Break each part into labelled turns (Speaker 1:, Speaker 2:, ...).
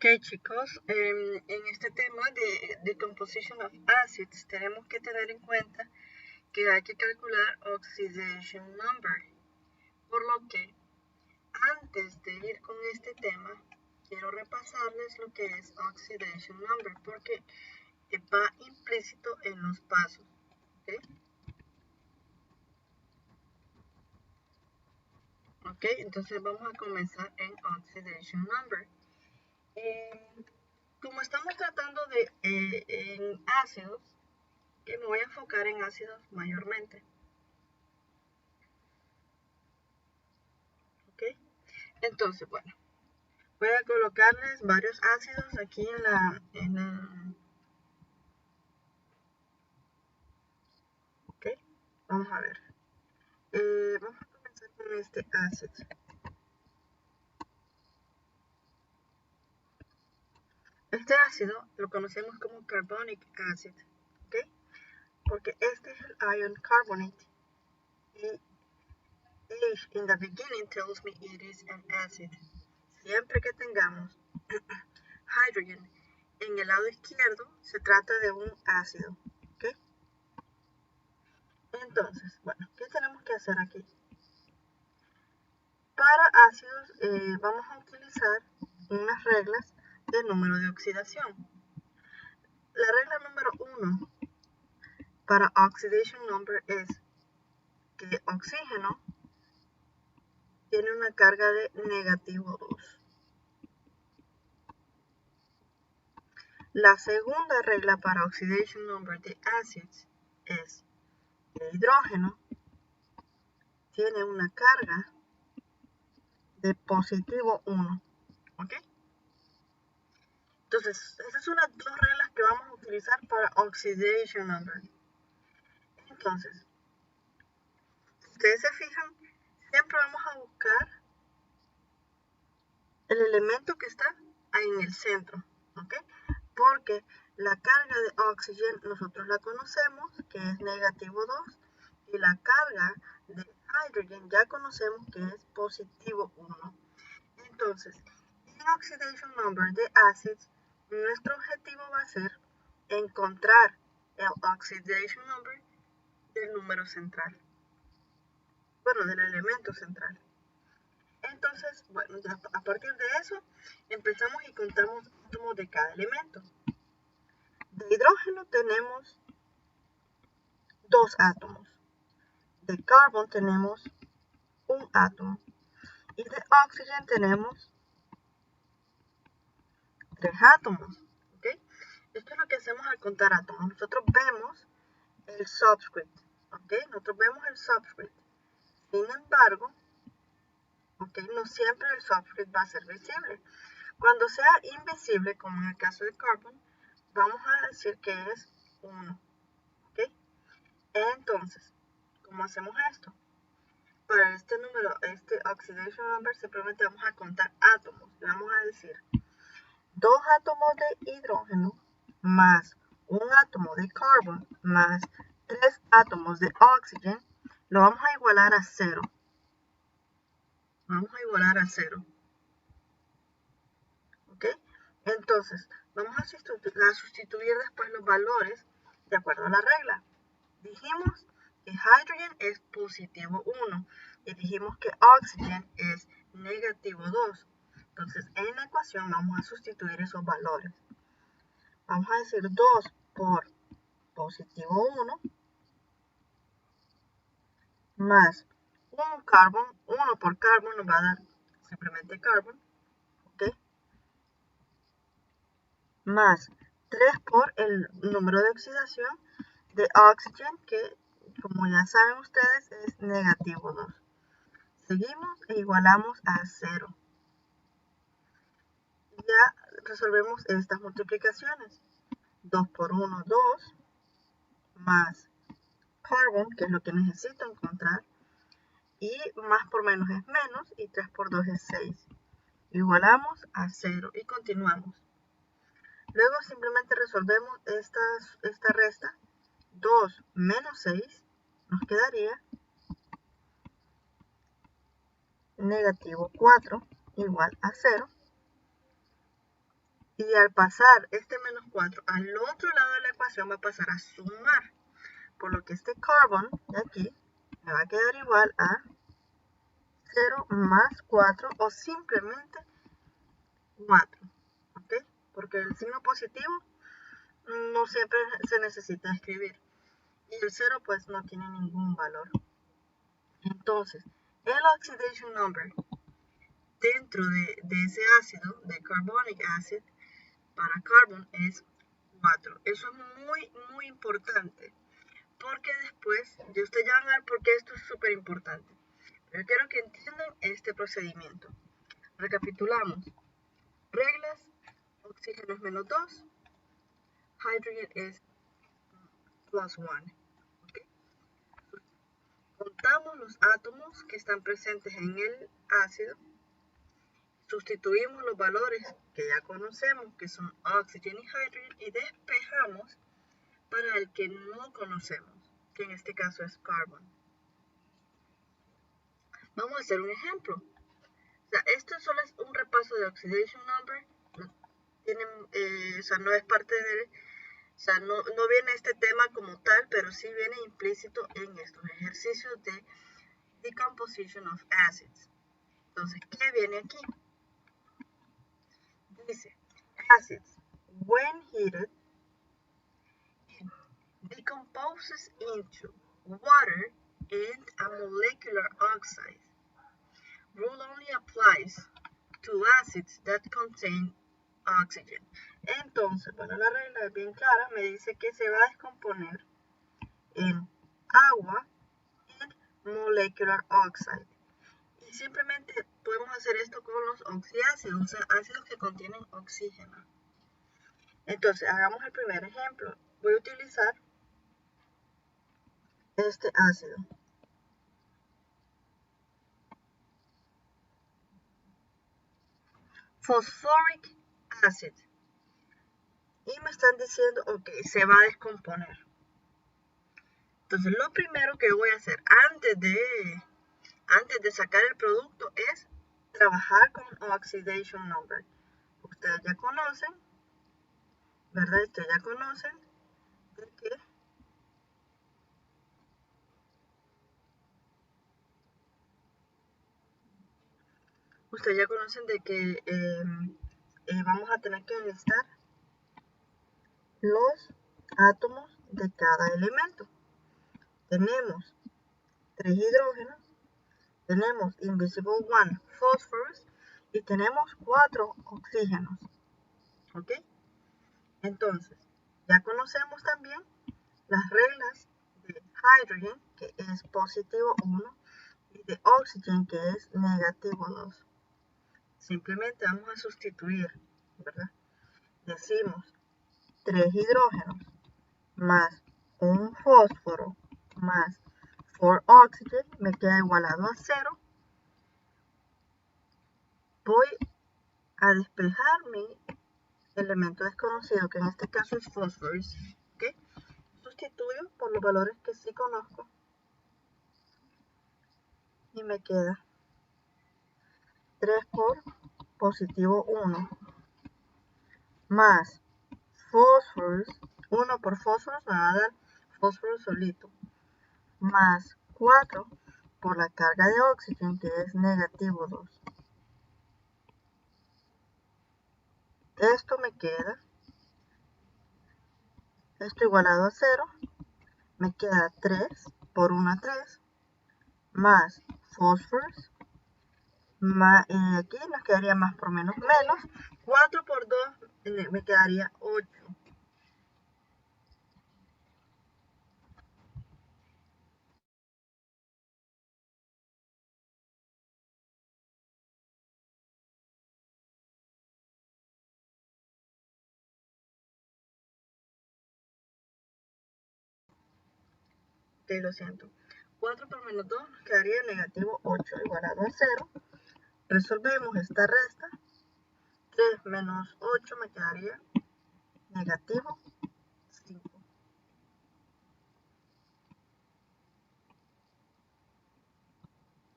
Speaker 1: Ok, chicos, en este tema de decomposition of acids tenemos que tener en cuenta que hay que calcular oxidation number, por lo que antes de ir con este tema quiero repasarles lo que es oxidation number porque va implícito en los pasos. Ok, entonces vamos a comenzar en oxidation number. Como estamos tratando de en ácidos, que me voy a enfocar en ácidos mayormente. ¿Ok? Entonces, bueno, voy a colocarles varios ácidos aquí en la ¿ok? Vamos a ver. Vamos a comenzar con este ácido. Este ácido lo conocemos como carbonic acid, ¿ok? Porque este es el ion carbonate. Y H in the beginning tells me it is an acid. Siempre que tengamos hydrogen en el lado izquierdo, se trata de un ácido, ¿ok? Entonces, bueno, ¿qué tenemos que hacer aquí? Para ácidos vamos a utilizar unas reglas de número de oxidación. La regla número 1 para oxidation number es que oxígeno tiene una carga de negativo 2. La segunda regla para oxidation number de acids es que el hidrógeno tiene una carga de positivo 1. ¿Ok? Entonces, esas son las dos reglas que vamos a utilizar para oxidation number. Entonces, si ustedes se fijan, siempre vamos a buscar el elemento que está ahí en el centro, ¿ok? Porque la carga de oxígeno nosotros la conocemos, que es negativo 2, y la carga de hydrogen ya conocemos que es positivo 1. Entonces, en oxidation number de acids, nuestro objetivo va a ser encontrar el oxidation number del número central. Bueno, del elemento central. Entonces, bueno, ya a partir de eso, empezamos y contamos átomos de cada elemento. De hidrógeno tenemos 2 átomos. De carbón tenemos 1 átomo. Y de oxígeno tenemos 3 átomos. ¿Okay? Esto es lo que hacemos al contar átomos. Nosotros vemos el subscript. ¿Okay? Nosotros vemos el subscript. Sin embargo, ¿okay? No siempre el subscript va a ser visible. Cuando sea invisible, como en el caso de carbon, vamos a decir que es 1. ¿Okay? Entonces, ¿cómo hacemos esto? Para este número, este oxidation number, simplemente vamos a contar átomos. Le vamos a decir 2 átomos de hidrógeno más 1 átomo de carbón más 3 átomos de oxígeno, lo vamos a igualar a 0. Vamos a igualar a 0. ¿Ok? Entonces, vamos a sustituir después los valores de acuerdo a la regla. Dijimos que hydrogen es positivo 1 y dijimos que oxígeno es negativo 2. Entonces, en la ecuación vamos a sustituir esos valores. Vamos a decir 2 por positivo 1 más 1 carbón, 1 por carbón nos va a dar simplemente carbón, ¿ok? Más 3 por el número de oxidación de oxígeno, que como ya saben ustedes es negativo 2. Seguimos e igualamos a 0. Ya resolvemos estas multiplicaciones. 2 por 1, 2, más carbon, que es lo que necesito encontrar, y más por menos es menos, y 3 por 2 es 6. Igualamos a 0 y continuamos. Luego simplemente resolvemos esta resta. 2 menos 6 nos quedaría negativo 4 igual a 0. Y al pasar este menos 4 al otro lado de la ecuación va a pasar a sumar. Por lo que este carbon de aquí me va a quedar igual a 0 más 4 o simplemente 4. ¿Ok? Porque el signo positivo no siempre se necesita escribir. Y el 0 pues no tiene ningún valor. Entonces, el oxidation number dentro de ese ácido, de carbonic acid, para carbon es 4. Eso es muy importante. Porque después, ya ustedes ya van a ver por qué esto es súper importante. Pero quiero que entiendan este procedimiento. Recapitulamos. Reglas, oxígeno es menos 2, hydrogen es plus 1. ¿Okay? Contamos los átomos que están presentes en el ácido. Sustituimos los valores que ya conocemos, que son oxygen y hydrogen, y despejamos para el que no conocemos, que en este caso es carbon. Vamos a hacer un ejemplo. O sea, esto solo es un repaso de oxidation number. No es parte de... O sea, no viene este tema como tal, pero sí viene implícito en estos ejercicios de decomposition of acids. Entonces, ¿qué viene aquí? Dice, acids, when heated, decomposes into water and a molecular oxide. Rule only applies to acids that contain oxygen. Entonces, bueno, la regla es bien clara, me dice que se va a descomponer en agua y molecular oxide. Y simplemente podemos hacer esto con los oxiácidos, o sea, ácidos que contienen oxígeno. Entonces, hagamos el primer ejemplo. Voy a utilizar este ácido. Phosphoric acid. Y me están diciendo, ok, se va a descomponer. Entonces, lo primero que voy a hacer antes de sacar el producto es trabajar con oxidation number. Ustedes ya conocen, ¿verdad? Ustedes ya conocen de que vamos a tener que listar los átomos de cada elemento. Tenemos 3 hidrógenos, tenemos invisible 1 phosphorus y tenemos 4 oxígenos. ¿Ok? Entonces, ya conocemos también las reglas de hydrogen, que es positivo 1, y de oxygen, que es negativo 2. Simplemente vamos a sustituir, ¿verdad? Decimos 3 hidrógenos más un fósforo más 4 oxygen me queda igualado a 0. Voy a despejar mi elemento desconocido, que en este caso es fósforo. ¿Okay? Sustituyo por los valores que sí conozco y me queda 3 por positivo 1 más fósforo, 1 por fósforo me va a dar fósforo solito, más 4 por la carga de oxígeno, que es negativo 2. Esto me queda, esto igualado a 0, me queda 3 por 1 3, más fósforo, aquí nos quedaría más por menos menos, 4 por 2 me quedaría 8. Ok, lo siento. 4 por menos 2 nos quedaría negativo 8 igualado a 0. Resolvemos esta resta. 3 menos 8 me quedaría negativo 5.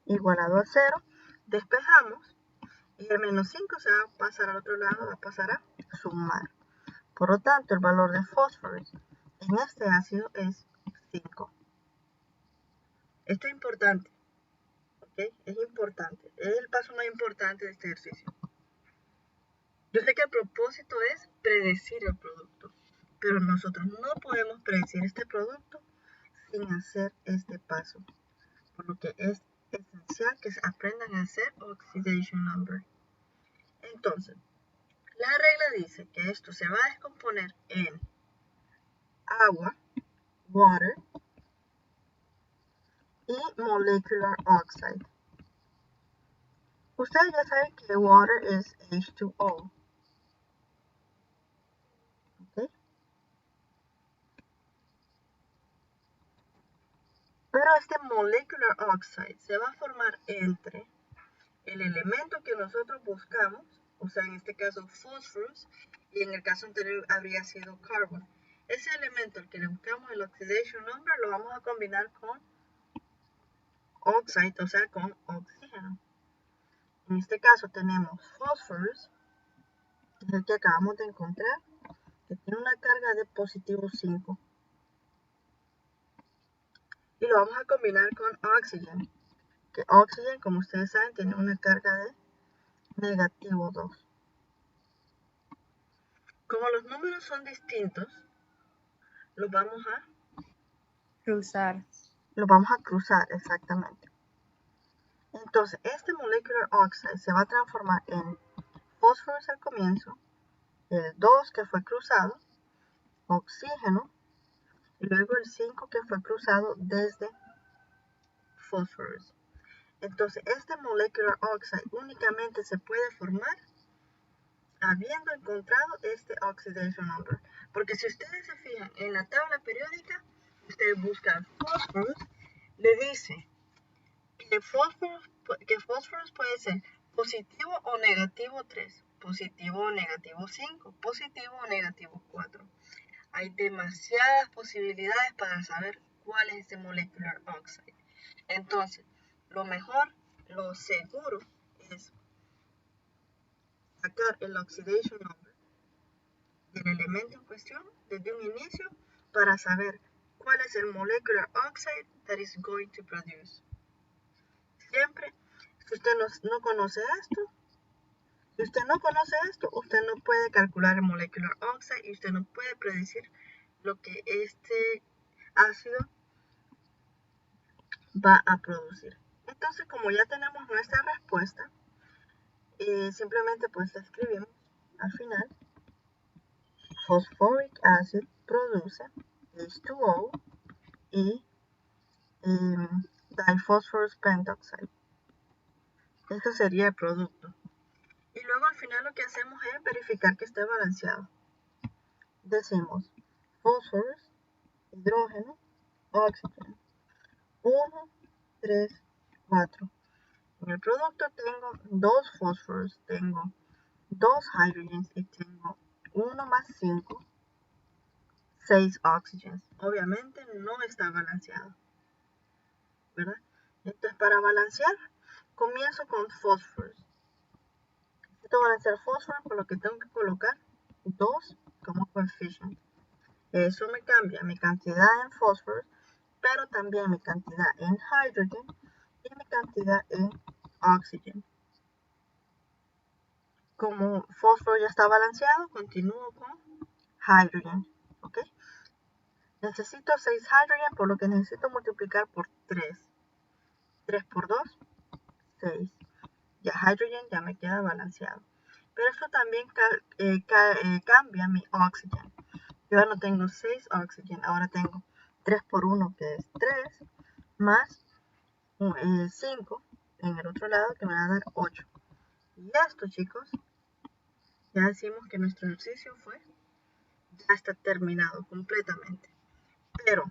Speaker 1: Igualado a 0. Despejamos y el menos 5 se va a pasar al otro lado, va a pasar a sumar. Por lo tanto, el valor de fósforo en este ácido es 5. Esto es importante, ¿ok? Es importante. Es el paso más importante de este ejercicio. Yo sé que el propósito es predecir el producto, pero nosotros no podemos predecir este producto sin hacer este paso. Por lo que es esencial que aprendan a hacer oxidation number. Entonces, la regla dice que esto se va a descomponer en agua, water, y molecular oxide. Ustedes ya saben que water es H2O. ¿Okay? Pero este molecular oxide se va a formar entre el elemento que nosotros buscamos, o sea, en este caso phosphorus, y en el caso anterior habría sido carbon. Ese elemento al que le buscamos el oxidation number lo vamos a combinar con oxide, o sea, con oxígeno. En este caso tenemos phosphorus, que es el que acabamos de encontrar, que tiene una carga de positivo 5. Y lo vamos a combinar con oxygen, que oxygen, como ustedes saben, tiene una carga de negativo 2. Como los números son distintos, los vamos a cruzar exactamente. Entonces, este molecular oxide se va a transformar en fósforo al comienzo, el 2 que fue cruzado, oxígeno, y luego el 5 que fue cruzado desde fósforo. Entonces, este molecular oxide únicamente se puede formar habiendo encontrado este oxidation number. Porque si ustedes se fijan en la tabla periódica, ustedes buscan fósforo, le dice que fósforo puede ser positivo o negativo 3, positivo o negativo 5, positivo o negativo 4. Hay demasiadas posibilidades para saber cuál es este molecular oxide. Entonces, lo mejor, lo seguro es sacar el oxidation number del elemento en cuestión desde un inicio para saber cuál es el molecular oxide that is going to produce. Siempre, si usted no conoce esto, usted no puede calcular el molecular oxide y usted no puede predecir lo que este ácido va a producir. Entonces, como ya tenemos nuestra respuesta, simplemente pues escribimos al final: phosphoric acid produce H2O y diphosphorus pentoxide. Eso sería el producto. Y luego al final lo que hacemos es verificar que esté balanceado. Decimos fósforo, hidrógeno, oxígeno. 1, 3, 4. En el producto tengo 2 fósforos, tengo 2 hydrogens y tengo 1 más 5, 6 oxygens. Obviamente no está balanceado, ¿verdad? Entonces, para balancear, comienzo con fósforos. Necesito balancear fósforo, por lo que tengo que colocar 2 como coeficiente. Eso me cambia mi cantidad en fósforos, pero también mi cantidad en hydrogen y mi cantidad en oxygen. Como fósforo ya está balanceado, continúo con hydrogen. ¿Ok? Necesito 6 hydrogen, por lo que necesito multiplicar por 3. 3 por 2, 6. Ya hydrogen ya me queda balanceado. Pero esto también cambia mi oxygen. Yo ya no tengo 6 oxygen, ahora tengo 3 por 1, que es 3, más 5 en el otro lado, que me va a dar 8. Y esto, chicos, ya decimos que nuestro ejercicio ya está terminado completamente. Pero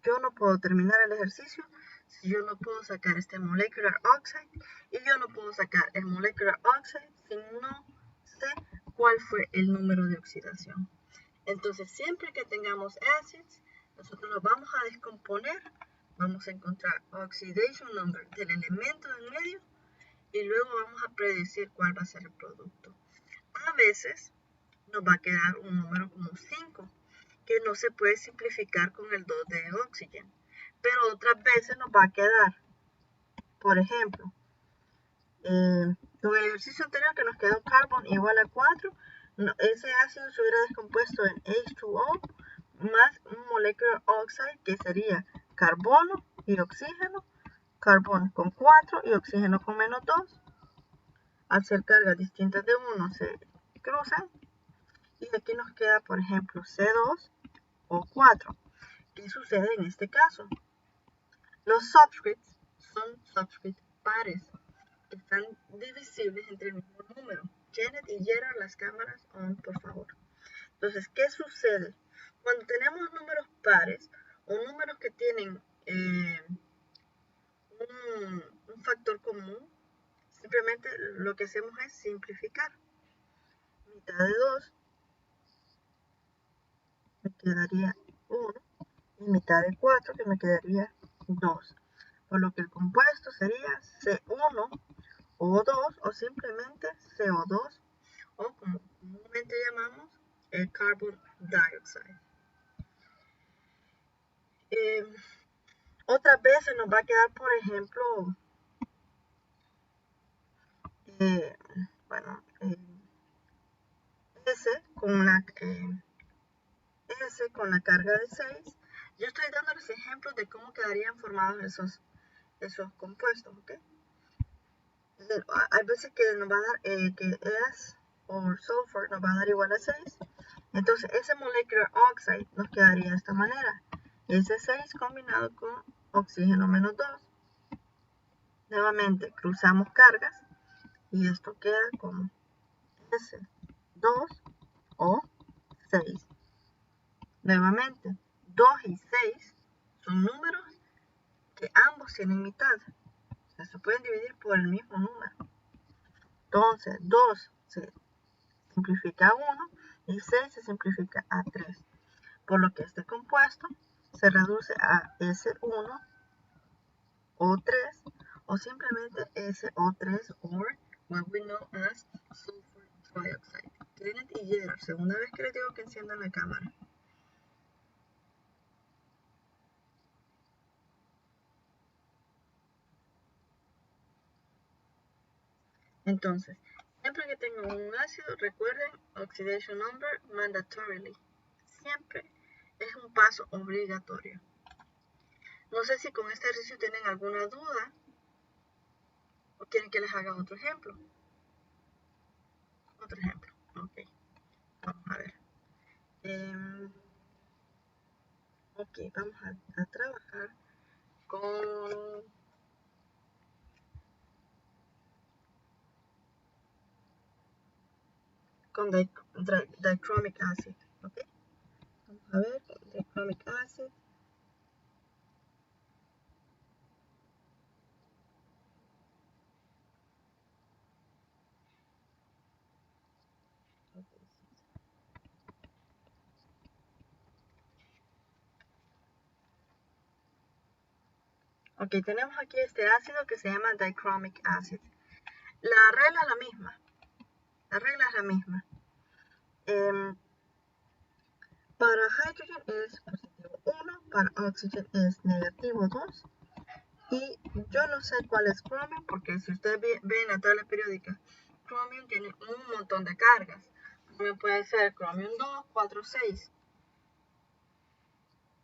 Speaker 1: yo no puedo terminar el ejercicio si yo no puedo sacar este molecular oxide, y yo no puedo sacar el molecular oxide si no sé cuál fue el número de oxidación. Entonces, siempre que tengamos acids, nosotros los vamos a descomponer, vamos a encontrar oxidation number del elemento en medio y luego vamos a predecir cuál va a ser el producto. A veces nos va a quedar un número como 5, que no se puede simplificar con el 2 de oxígeno, pero otras veces nos va a quedar, por ejemplo, con el ejercicio anterior que nos quedó carbon igual a 4, ese ácido se hubiera descompuesto en H2O más un molecular oxide que sería carbono y oxígeno, carbono con 4 y oxígeno con menos 2. Al ser cargas distintas de uno se cruzan y aquí nos queda, por ejemplo, C2 o 4. ¿Qué sucede en este caso? Los subscripts son subscripts pares que están divisibles entre el mismo número. Janet y Gerard, las cámaras on, por favor. Entonces, ¿qué sucede? Cuando tenemos números pares o números que tienen un factor común, simplemente lo que hacemos es simplificar. Mitad de 2 me quedaría 1 y mitad de 4 que me quedaría 2. Por lo que el compuesto sería C1 O2 o simplemente CO2 o como comúnmente llamamos el carbon dioxide. Otras veces nos va a quedar, por ejemplo, S con la carga de 6. Yo estoy dándoles ejemplos de cómo quedarían formados esos compuestos, ¿ok? Hay veces que nos va a dar que S o sulfur nos va a dar igual a 6. Entonces ese molecular oxide nos quedaría de esta manera. S6 combinado con oxígeno menos 2. Nuevamente cruzamos cargas y esto queda como S2 o 6. Nuevamente, 2 y 6 son números que ambos tienen mitad. O sea, se pueden dividir por el mismo número. Entonces, 2 se simplifica a 1 y 6 se simplifica a 3. Por lo que este compuesto se reduce a S1 O3 o simplemente SO3 or what we know as sulfur dioxide. Janet y Gerard, segunda vez que les digo que enciendan la cámara. Entonces, siempre que tengan un ácido, recuerden oxidation number mandatorily. Siempre es un paso obligatorio. No sé si con este ejercicio tienen alguna duda o quieren que les haga otro ejemplo. Otro ejemplo, ok. Vamos a ver. Ok, vamos a trabajar con dichromic acid, ¿ok? Vamos a ver, dichromic acid. Ok, tenemos aquí este ácido que se llama dichromic acid. La regla es la misma. La regla es la misma. Para hydrogen es positivo 1, para oxygen es negativo 2. Y yo no sé cuál es chromium, porque si ustedes ven la tabla periódica, chromium tiene un montón de cargas. Chromium puede ser chromium 2, 4, 6.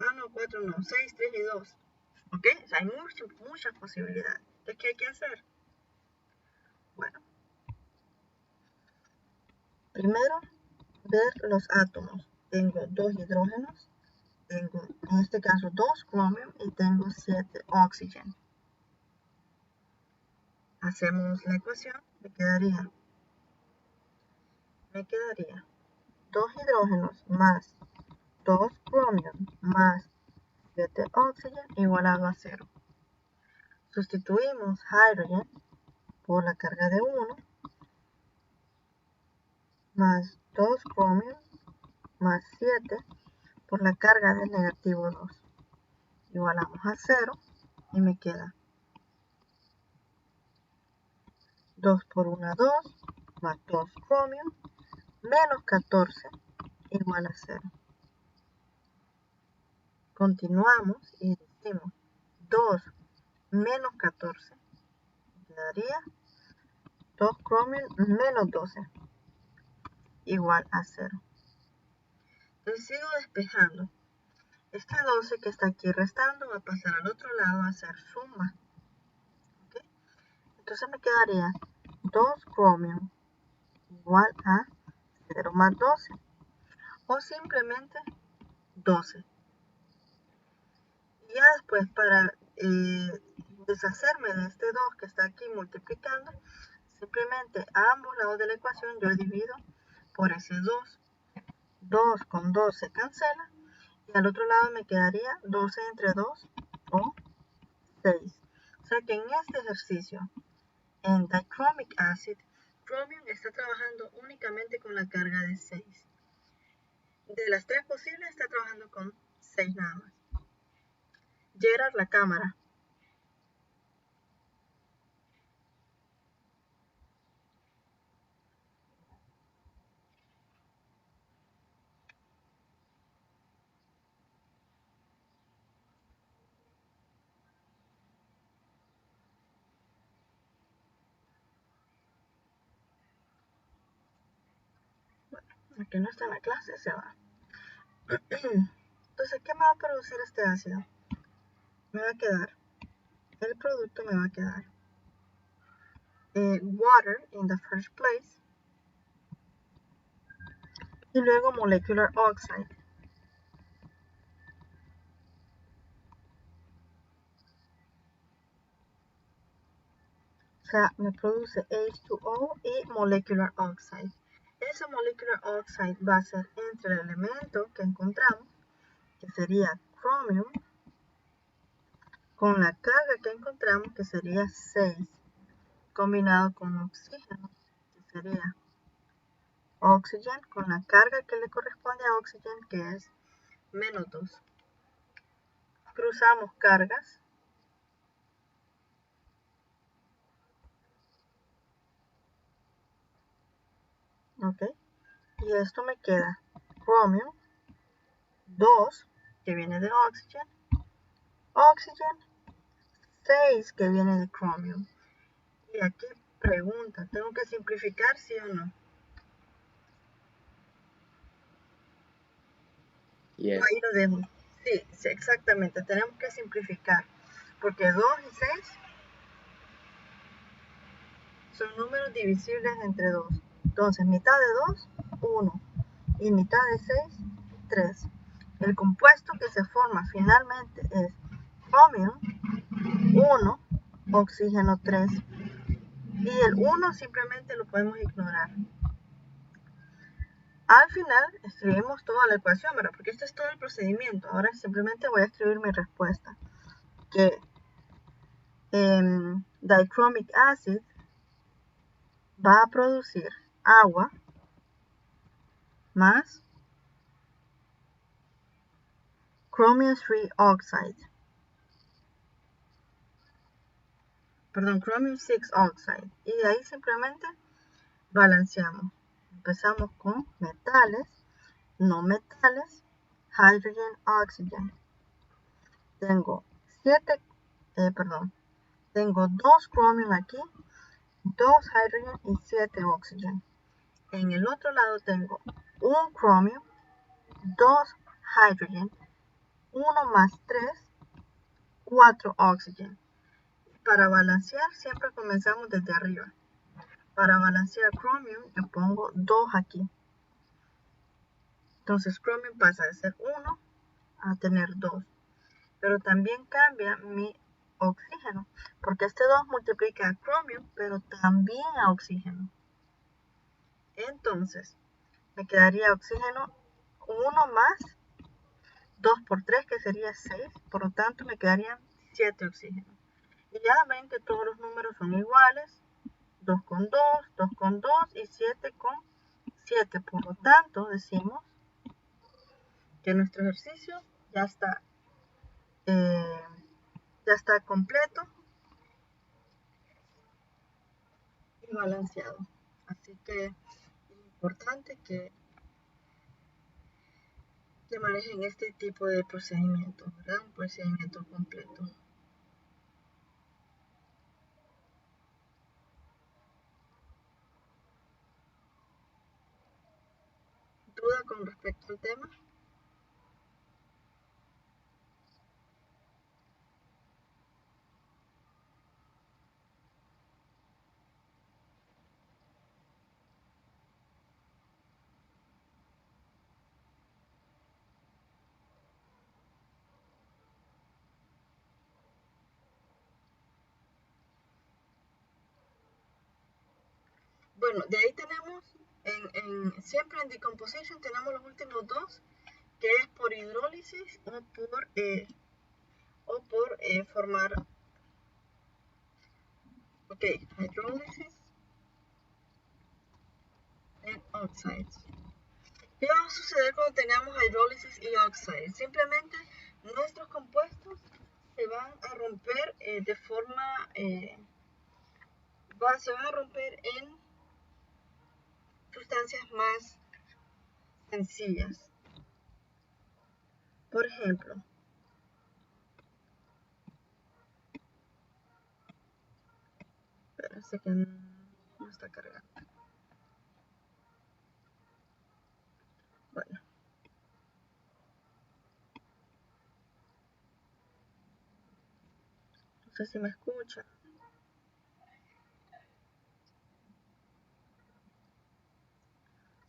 Speaker 1: Ah, no, 4 no, 6, 3 y 2. ¿Ok? O sea, hay muchas posibilidades. Entonces, ¿qué hay que hacer? Bueno, primero, ver los átomos. Tengo 2 hidrógenos, tengo en este caso 2 chromium y tengo 7 oxígeno. Hacemos la ecuación, me quedaría 2 hidrógenos más 2 chromium más 7 oxígeno igualado a 0. Sustituimos hydrogen por la carga de 1 más 2 chromium más 7 por la carga de negativo 2. Igualamos a 0 y me queda 2 por 1, 2, más 2 chromium, menos 14, igual a 0. Continuamos y decimos 2 menos 14, quedaría 2 chromium menos 12, igual a 0. Entonces sigo despejando. Este 12 que está aquí restando va a pasar al otro lado a hacer suma. ¿Okay? Entonces me quedaría 2 chromium igual a 0 más 12. O simplemente 12. Y ya después para deshacerme de este 2 que está aquí multiplicando, simplemente a ambos lados de la ecuación yo divido por ese 2. 2 con 2 se cancela. Y al otro lado me quedaría 12 entre 2 o 6. O sea que en este ejercicio, en dichromic acid, chromium está trabajando únicamente con la carga de 6. De las 3 posibles está trabajando con 6 nada más. Gerard, la cámara. Aquí no está en la clase, se va. Entonces, ¿qué me va a producir este ácido? Me va a quedar, el producto me va a quedar water in the first place y luego molecular oxide. O sea, me produce H2O y molecular oxide. Ese molecular oxide va a ser entre el elemento que encontramos, que sería chromium, con la carga que encontramos, que sería 6, combinado con oxígeno, que sería oxygen, con la carga que le corresponde a oxygen, que es menos 2. Cruzamos cargas. ¿Ok? Y esto me queda chromium 2, que viene de oxygen, oxygen 6, que viene de chromium. Y aquí pregunta, ¿tengo que simplificar sí o no?
Speaker 2: Yes.
Speaker 1: Ahí lo dejo. Sí, sí, exactamente, tenemos que simplificar, porque 2 y 6 son números divisibles entre 2. Entonces, mitad de 2, 1, y mitad de 6, 3. El compuesto que se forma finalmente es chromium 1, oxígeno 3. Y el 1 simplemente lo podemos ignorar. Al final escribimos toda la ecuación, ¿verdad? Porque este es todo el procedimiento. Ahora simplemente voy a escribir mi respuesta. Que dichromic acid va a producir agua más chromium 3 oxide. Perdón, chromium 6 oxide. Y de ahí simplemente balanceamos. Empezamos con metales, no metales, hydrogen, oxygen. Tengo 2 chromium aquí, 2 hydrogen y 7 oxygen. En el otro lado tengo un chromium, 2 hydrogen, 1 más 3, 4 oxygen. Para balancear siempre comenzamos desde arriba. Para balancear chromium yo pongo 2 aquí. Entonces chromium pasa de ser 1 a tener 2. Pero también cambia mi oxígeno, porque este 2 multiplica a chromium, pero también a oxígeno. Entonces, me quedaría oxígeno 1 más 2 por 3, que sería 6, por lo tanto me quedarían 7 oxígenos. Y ya ven que todos los números son iguales, 2 con 2, 2 con 2 y 7 con 7. Por lo tanto, decimos que nuestro ejercicio ya está eh, ya está completo y balanceado. Así que es importante que manejen este tipo de procedimiento, ¿verdad? Un procedimiento completo. ¿Duda con respecto al tema? Bueno, de ahí tenemos, siempre en decomposition tenemos los últimos dos, que es por hidrólisis o por formar, ok, hydrolysis and oxides. ¿Qué va a suceder cuando tengamos hidrólisis y oxides? Simplemente nuestros compuestos se van a romper de forma, se van a romper en sustancias más sencillas. Por ejemplo, parece que no está cargando. Bueno. No sé si me escuchan.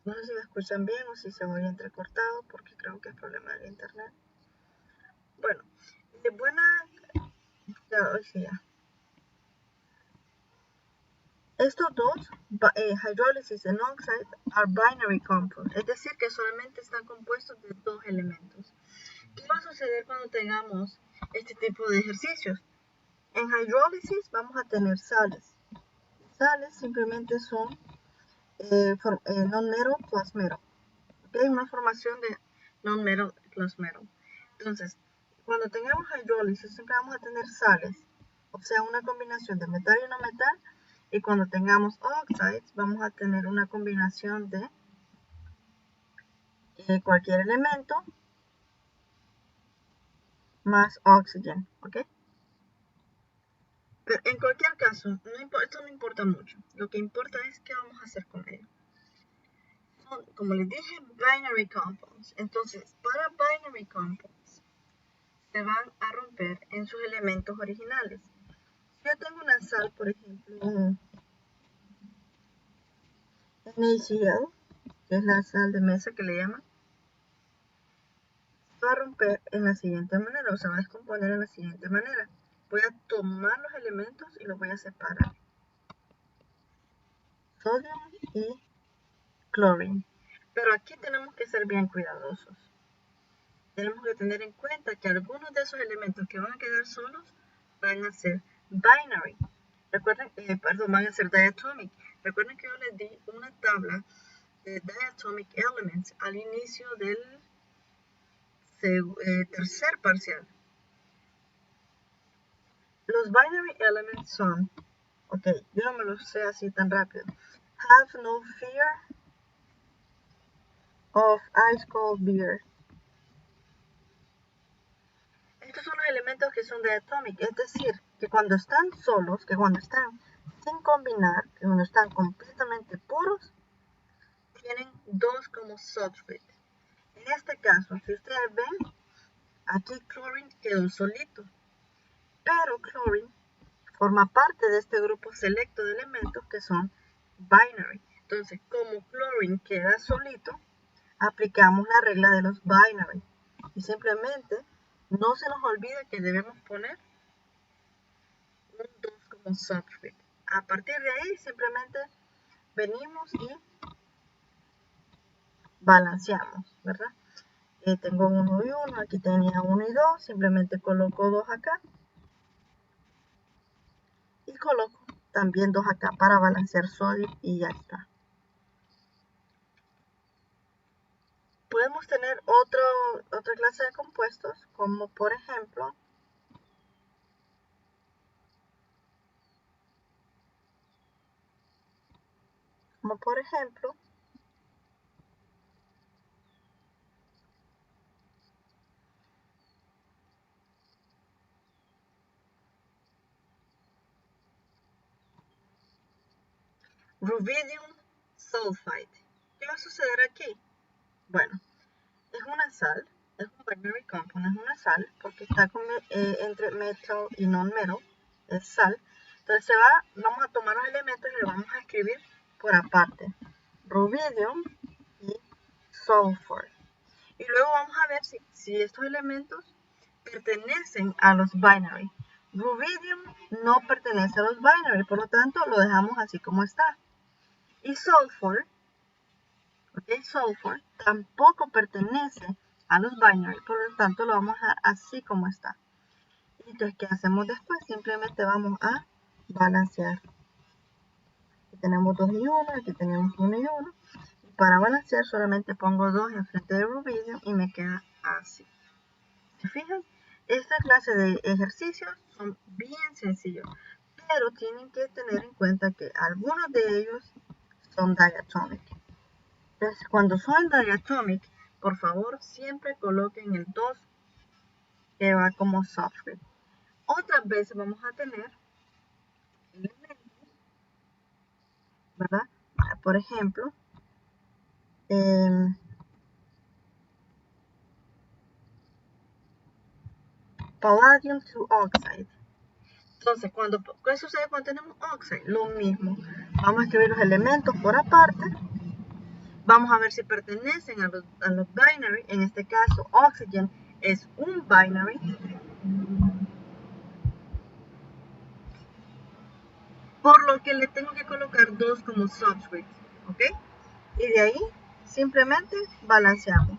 Speaker 1: No sé si me escuchan bien o si se oye entrecortado, porque creo que es problema del internet. Bueno, hoy sí ya. Estos dos, hydrolysis and oxide, are binary compounds, es decir, que solamente están compuestos de dos elementos. ¿Qué va a suceder cuando tengamos este tipo de ejercicios? En hidrólisis vamos a tener sales. Sales simplemente son non-metal plus metal. ¿Okay? Una formación de non-metal plus metal. Entonces, cuando tengamos hidrólisis siempre vamos a tener sales, o sea, una combinación de metal y no metal. Y cuando tengamos oxides vamos a tener una combinación de cualquier elemento más oxígeno, ¿ok? Pero en cualquier caso, esto no importa mucho. Lo que importa es qué vamos a hacer con ello. Son, como les dije, binary compounds. Entonces, para binary compounds, se van a romper en sus elementos originales. Si yo tengo una sal, por ejemplo, NaCl, que es la sal de mesa que le llaman, se va a romper en la siguiente manera, o se va a descomponer en la siguiente manera. Voy a tomar los elementos y los voy a separar. Sodio y clorine. Pero aquí tenemos que ser bien cuidadosos. Tenemos que tener en cuenta que algunos de esos elementos que van a quedar solos van a ser binary. Recuerden, van a ser diatomic. Recuerden que yo les di una tabla de diatomic elements al inicio del tercer parcial. Los binary elements son, ok, yo no me los sé así tan rápido. Have no fear of ice cold beer. Estos son los elementos que son diatomic, es decir, que cuando están solos, que cuando están sin combinar, que cuando están completamente puros, tienen dos como substrate. En este caso, si ustedes ven, aquí chlorine quedó solito, pero chlorine forma parte de este grupo selecto de elementos que son binary. Entonces, como chlorine queda solito, aplicamos la regla de los binary. Y simplemente no se nos olvida que debemos poner un 2 como substrate. A partir de ahí, simplemente venimos y balanceamos, ¿verdad? Tengo 1 y 1, aquí tenía 1 y 2, simplemente coloco 2 acá. Y coloco también 2 acá para balancear sodio y ya está. Podemos tener otra clase de compuestos, como por ejemplo, como por ejemplo rubidium sulfide. ¿Qué va a suceder aquí? Bueno, es una sal, es un binary compound, es una sal, porque está entre metal y non-metal, es sal. Entonces vamos a tomar los elementos y los vamos a escribir por aparte. Rubidium y sulfur. Y luego vamos a ver si estos elementos pertenecen a los binary. Rubidium no pertenece a los binary, por lo tanto lo dejamos así como está. Y sulfur, sulfur tampoco pertenece a los binary, por lo tanto lo vamos a dejar así como está. Y entonces, ¿qué hacemos después? Simplemente vamos a balancear. Aquí tenemos 2 y 1, aquí tenemos 1 y 1. Y para balancear solamente pongo 2 enfrente de rubidium y me queda así. ¿Se fijan? Esta clase de ejercicios son bien sencillos, pero tienen que tener en cuenta que algunos de ellos son diatomic. Entonces, cuando son diatomic, por favor, siempre coloquen el 2 que va como subscript. Otras veces vamos a tener elementos, ¿verdad? Por ejemplo, palladium 2 oxide. Entonces, ¿qué sucede cuando tenemos oxide? Lo mismo. Vamos a escribir los elementos por aparte. Vamos a ver si pertenecen a los binary. En este caso, oxygen es un binary. Por lo que le tengo que colocar 2 como subscript. ¿Ok? Y de ahí simplemente balanceamos.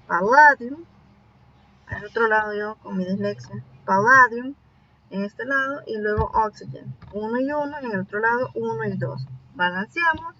Speaker 1: Palladium. Al otro lado yo con mi dislexia. Palladium en este lado y luego oxygen. 1 y 1. En el otro lado 1 y 2. Balanceamos.